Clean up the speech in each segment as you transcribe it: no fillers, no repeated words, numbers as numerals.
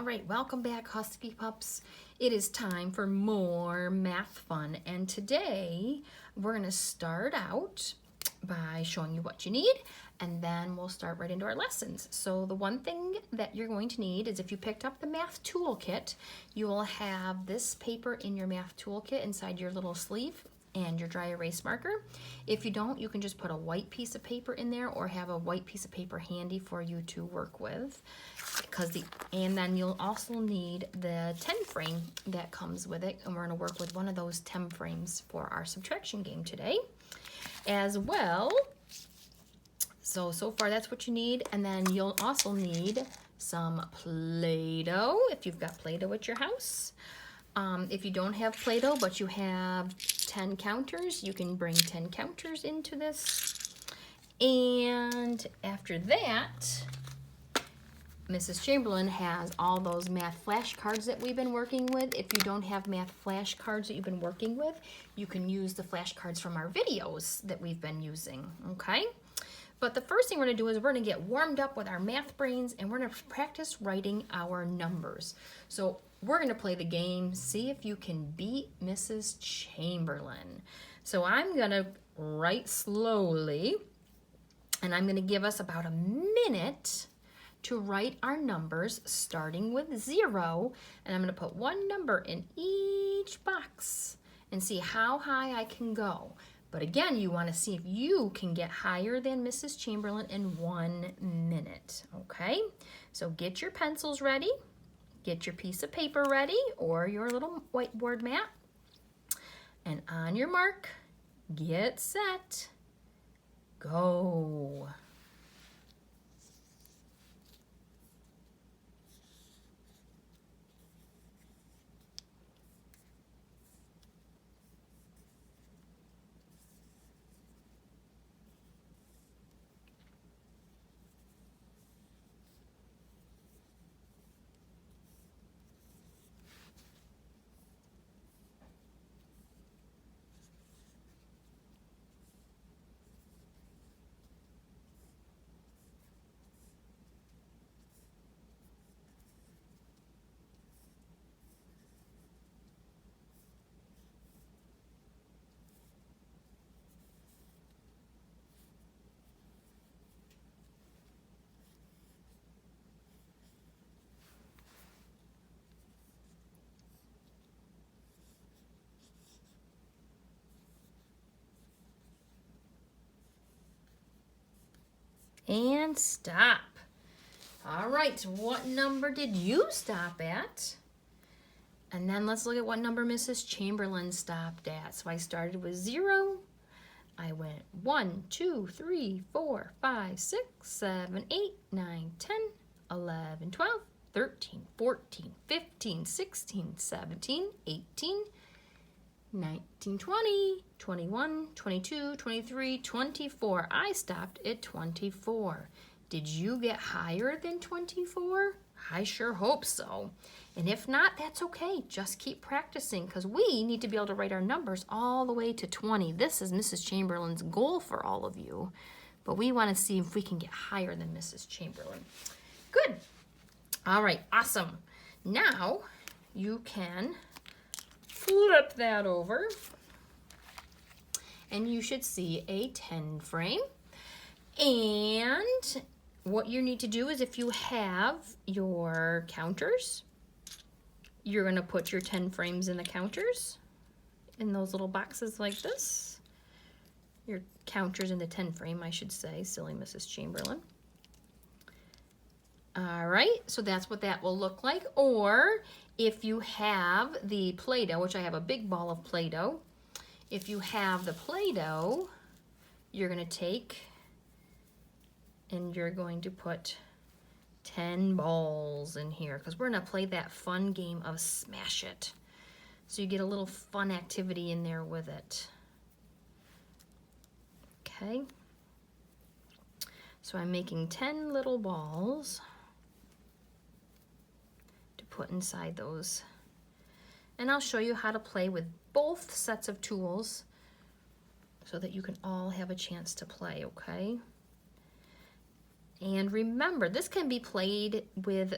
All right, welcome back, Husky Pups. It is time for more math fun, and today we're going to start out by showing you what you need, and then we'll start right into our lessons. So the one thing that you're going to need is, if you picked up the math toolkit, you will have this paper in your math toolkit inside your little sleeve and your dry erase marker. If you don't, you can just put a white piece of paper in there or have a white piece of paper handy for you to work with. And then you'll also need the 10 frame that comes with it, and we're going to work with one of those 10 frames for our subtraction game today as well. So far that's what you need, and then you'll also need some Play-Doh if you've got Play-Doh at your house. If you don't have Play-Doh but you have 10 counters, you can bring 10 counters into this. And after that, Mrs. Chamberlain has all those math flashcards that we've been working with. If you don't have math flashcards that you've been working with, you can use the flashcards from our videos that we've been using, okay? But the first thing we're gonna do is we're gonna get warmed up with our math brains, and we're gonna practice writing our numbers. So we're gonna play the game, see if you can beat Mrs. Chamberlain. So I'm gonna write slowly, and I'm gonna give us about a minute to write our numbers, starting with 0, and I'm going to put one number in each box and see how high I can go. But again, you want to see if you can get higher than Mrs. Chamberlain in 1 minute, okay? So get your pencils ready, get your piece of paper ready, or your little whiteboard mat, and on your mark, get set, go. And stop. All right, what number did you stop at? And then let's look at what number Mrs. Chamberlain stopped at. So I started with 0. I went 1, 2, 3, 4, 5, 6, 7, 8, 9, 10, 11, 12, 13, 14, 15, 16, 17, 18, 19, 20, 21, 22, 23, 24. I stopped at 24. Did you get higher than 24? I sure hope so. And if not, that's okay. Just keep practicing, because we need to be able to write our numbers all the way to 20. This is Mrs. Chamberlain's goal for all of you. But we want to see if we can get higher than Mrs. Chamberlain. Good. All right, awesome. Now you can flip that over, and you should see a 10 frame. And what you need to do is, if you have your counters, you're going to put your 10 frames in the counters, in those little boxes like this. Your counters in the 10 frame, I should say. Silly Mrs. Chamberlain. All right, so that's what that will look like. Or if you have the Play-Doh, which I have a big ball of Play-Doh, if you have the Play-Doh, you're going to take and you're going to put 10 balls in here, because we're going to play that fun game of Smash It. So you get a little fun activity in there with it. Okay. So I'm making 10 little balls to put inside those. And I'll show you how to play with both sets of tools so that you can all have a chance to play, okay? And remember, this can be played with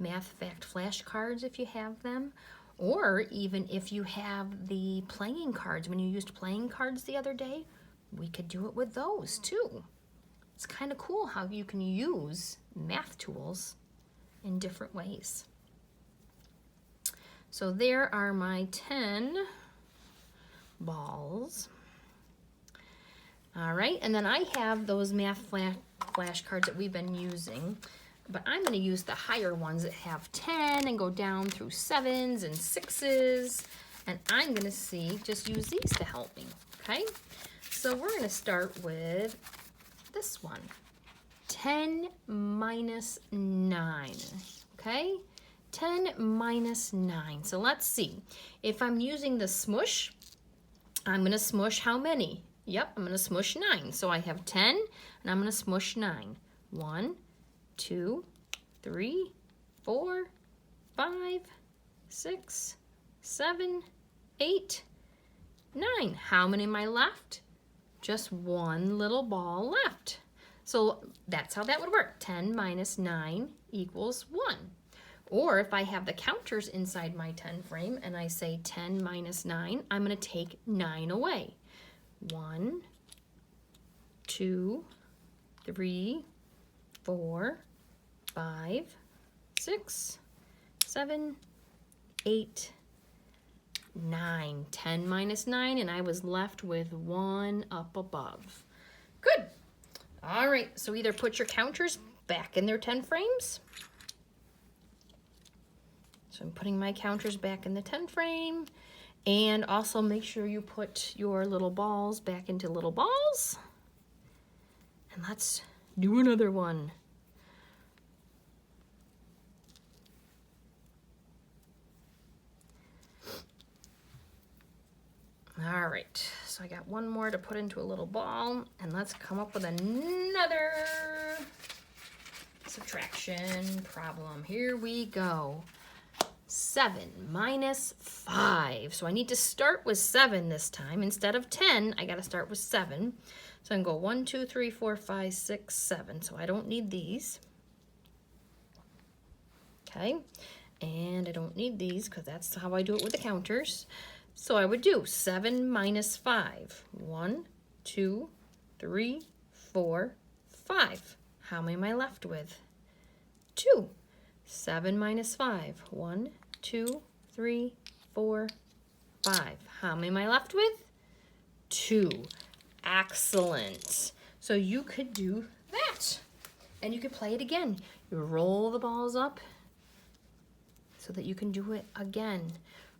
math fact flashcards if you have them, or even if you have the playing cards. When you used playing cards the other day, we could do it with those too. It's kind of cool how you can use math tools in different ways. So there are my 10 balls. All right, and then I have those math flashcards that we've been using, but I'm going to use the higher ones that have 10 and go down through 7s and 6s, and I'm going to just use these to help me, okay? So we're going to start with this one, 10 minus 9, okay? 10 minus 9. So let's see. If I'm using the smush, I'm going to smush how many? Yep, I'm going to smush 9. So I have 10, and I'm going to smush 9. 1, 2, 3, 4, 5, 6, 7, 8, 9. How many am I left? Just one little ball left. So that's how that would work. 10 minus 9 equals 1. Or if I have the counters inside my 10 frame and I say 10 minus 9, I'm going to take 9 away. 1, 2, 3, 4, 5, 6, 7, 8, 9. 10 minus 9, and I was left with 1 up above. Good. All right, so either put your counters back in their 10 frames. So I'm putting my counters back in the 10 frame. And also make sure you put your little balls back into little balls. And let's do another one. All right, so I got one more to put into a little ball, and let's come up with another subtraction problem. Here we go. 7 minus 5. So I need to start with 7 this time. Instead of 10, I got to start with 7. So I can go 1, 2, 3, 4, 5, 6, 7. So I don't need these. Okay, and I don't need these because that's how I do it with the counters. So I would do 7 minus 5. 1, 2, 3, 4, 5. How many am I left with? 2. 7 minus 5. 1, 2, 3, 4, 5. How many am I left with? 2. Excellent. So you could do that. And you could play it again. You roll the balls up so that you can do it again.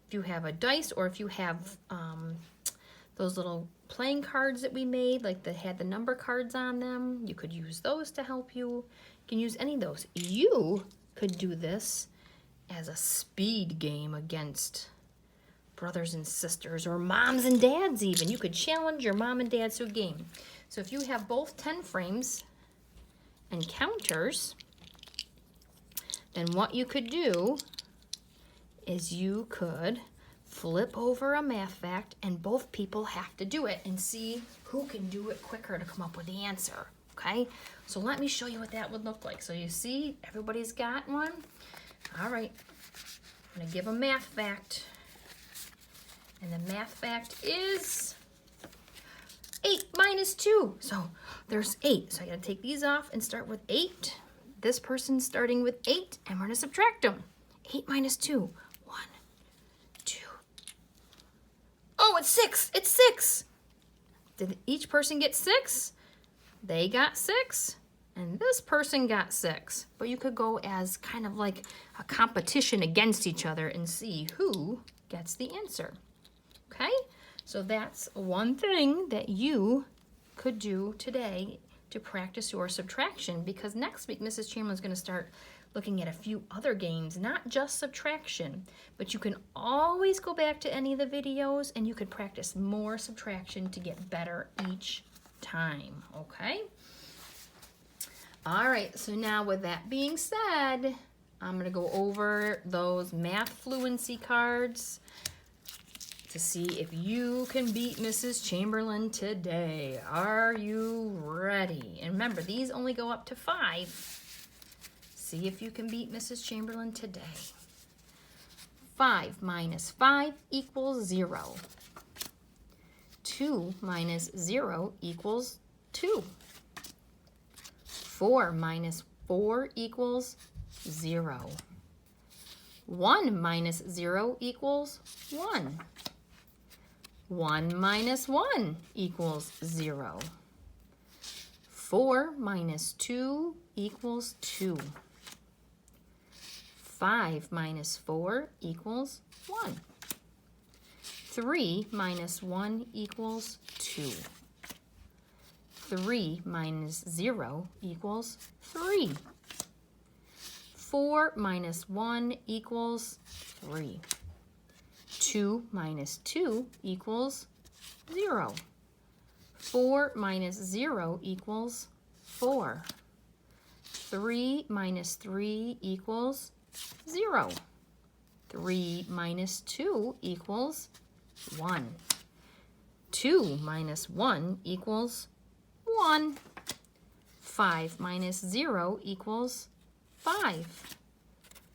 If you have a dice, or if you have those little playing cards that we made, like that had the number cards on them, you could use those to help you. You can use any of those. You could do this as a speed game against brothers and sisters, or moms and dads even. You could challenge your mom and dad to a game. So if you have both 10 frames and counters, then what you could do is you could flip over a math fact, and both people have to do it, and see who can do it quicker to come up with the answer. Okay, so let me show you what that would look like. So you see, everybody's got one. All right, I'm gonna give a math fact, and the math fact is 8 minus 2. So there's 8. So I gotta take these off and start with 8. This person's starting with 8, and we're gonna subtract them. 8 minus 2. 1, 2. Oh, it's 6. It's 6. Did each person get 6? They got 6, and this person got 6. But you could go as kind of like a competition against each other and see who gets the answer. Okay? So that's one thing that you could do today to practice your subtraction, because next week Mrs. Chamberlain's going to start looking at a few other games, not just subtraction, but you can always go back to any of the videos and you could practice more subtraction to get better each time, okay? All right, so now with that being said, I'm going to go over those math fluency cards to see if you can beat Mrs. Chamberlain today. Are you ready? And remember, these only go up to 5. See if you can beat Mrs. Chamberlain today. 5 minus 5 equals 0. 2 minus 0 equals 2. 4 minus 4 equals 0. 1 minus 0 equals 1. 1 minus 1 equals 0. 4 minus 2 equals 2. 5 minus 4 equals 1. 3 minus 1 equals 2. 3 minus 0 equals 3. 4 minus 1 equals 3. 2 minus 2 equals 0. 4 minus 0 equals 4. 3 minus 3 equals 0. 3 minus 2 equals 1. 2 minus 1 equals 1. 5 minus 0 equals 5.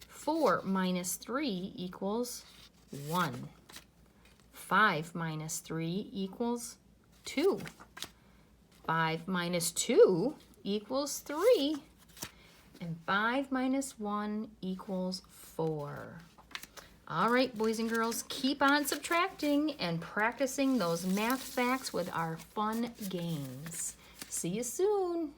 4 minus 3 equals 1. 5 minus 3 equals 2. 5 minus 2 equals 3. And 5 minus 1 equals 4. All right, boys and girls, keep on subtracting and practicing those math facts with our fun games. See you soon.